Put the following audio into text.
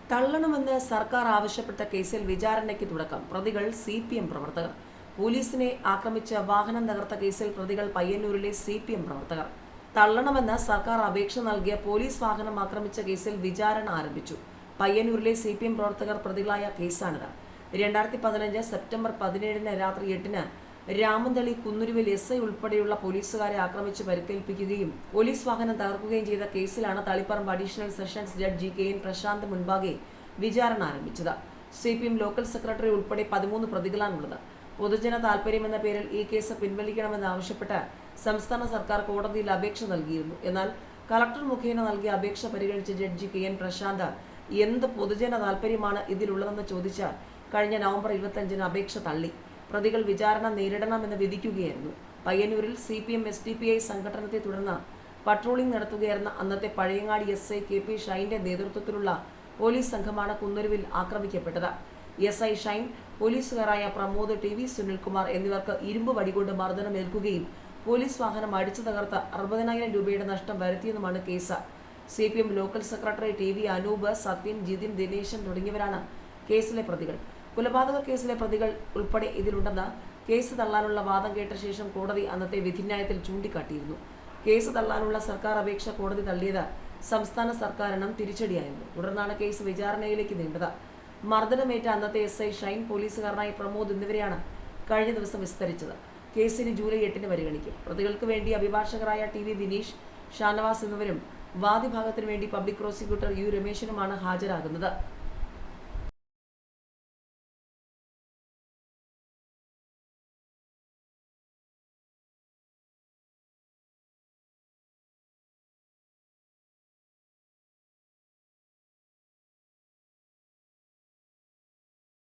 തള്ളണമെന്ന് സർക്കാർ ആവശ്യപ്പെട്ട കേസിൽ വിചാരണയ്ക്ക് തുടക്കം. പ്രതികൾ CPM പ്രവർത്തകർ. പോലീസിനെ ആക്രമിച്ച് വാഹനം തകർത്ത കേസിൽ പ്രതികൾ പയ്യന്നൂരിലെ CPM പ്രവർത്തകർ. തള്ളണമെന്ന് സർക്കാർ അപേക്ഷ നൽകിയ പോലീസ് വാഹനം ആക്രമിച്ച കേസിൽ വിചാരണ ആരംഭിച്ചു. പയ്യന്നൂരിലെ CPM പ്രവർത്തകർ പ്രതികളായ കേസാണിത്. 2015 സെപ്റ്റംബർ 17 രാത്രി 8 രാമന്തളി കുന്നുരുവിൽ SI ഉൾപ്പെടെയുള്ള പോലീസുകാരെ ആക്രമിച്ച് പരിക്കേൽപ്പിക്കുകയും പോലീസ് വാഹനം തകർക്കുകയും ചെയ്ത കേസിലാണ് Taliparamba additional sessions judge KN Prashanth മുൻപാകെ വിചാരണ ആരംഭിച്ചത്. CPM ലോക്കൽ സെക്രട്ടറി ഉൾപ്പെടെ 13 പ്രതികളാണുള്ളത്. പൊതുജന താൽപര്യമെന്ന പേരിൽ ഈ കേസ് പിൻവലിക്കണമെന്നാവശ്യപ്പെട്ട് സംസ്ഥാന സർക്കാർ കോടതിയിൽ അപേക്ഷ നൽകിയിരുന്നു. എന്നാൽ കളക്ടർ മുഖേന നൽകിയ അപേക്ഷ പരിഗണിച്ച ജഡ്ജി KN പ്രശാന്ത് എന്ത് പൊതുജന താൽപര്യമാണ് ഇതിലുള്ളതെന്ന് ചോദിച്ച് കഴിഞ്ഞ നവംബർ 25 അപേക്ഷ തള്ളി. പ്രതികൾ വിചാരണ നേരിടണമെന്ന് വിധിക്കുകയായിരുന്നു. പയ്യന്നൂരിൽ CPM SDPI സംഘടനത്തെ തുടർന്ന് പട്രോളിംഗ് നടത്തുകയായിരുന്ന അന്നത്തെ പഴയങ്ങാടി SI KP ഷൈൻ്റെ നേതൃത്വത്തിലുള്ള പോലീസ് സംഘമാണ് കുന്നുരുവിൽ ആക്രമിക്കപ്പെട്ടത്. SI ഷൈൻ, പോലീസുകാരായ പ്രമോദ്, TV സുനിൽകുമാർ എന്നിവർക്ക് ഇരുമ്പ് വടികൊണ്ട് മർദ്ദനമേൽക്കുകയും പോലീസ് വാഹനം അടിച്ചു തകർത്ത് 60,000 രൂപയുടെ നഷ്ടം വരുത്തിയെന്നുമാണ് case. CPM local secretary TV Anoop, Sathyan, Jithin, Dineshan തുടങ്ങിയവരാണ് കേസിലെ പ്രതികൾ. കൊലപാതക കേസിലെ പ്രതികൾ ഉൾപ്പെടെ ഇതിലുണ്ടെന്ന് കേസ് തള്ളാനുള്ള വാദം കേട്ട ശേഷം കോടതി അന്നത്തെ വിധിന്യായത്തിൽ ചൂണ്ടിക്കാട്ടിയിരുന്നു. കേസ് തള്ളാനുള്ള സർക്കാർ അപേക്ഷ കോടതി തള്ളിയത് സംസ്ഥാന സർക്കാരിനും തിരിച്ചടിയായിരുന്നു. തുടർന്നാണ് കേസ് വിചാരണയിലേക്ക് നീണ്ടത്. മർദ്ദനമേറ്റ അന്നത്തെ SI ഷൈൻ, പോലീസുകാരനായ പ്രമോദ് എന്നിവരെയാണ് കഴിഞ്ഞ ദിവസം വിസ്തരിച്ചത്. കേസിന് ജൂലൈ 8 പരിഗണിക്കും. പ്രതികൾക്ക് വേണ്ടി അഭിഭാഷകരായ TV വിനീഷ്, ഷാനവാസ് എന്നിവരും വാദിഭാഗത്തിനു വേണ്ടി പബ്ലിക് പ്രോസിക്യൂട്ടർ U രമേശനുമാണ് ഹാജരാകുന്നത്.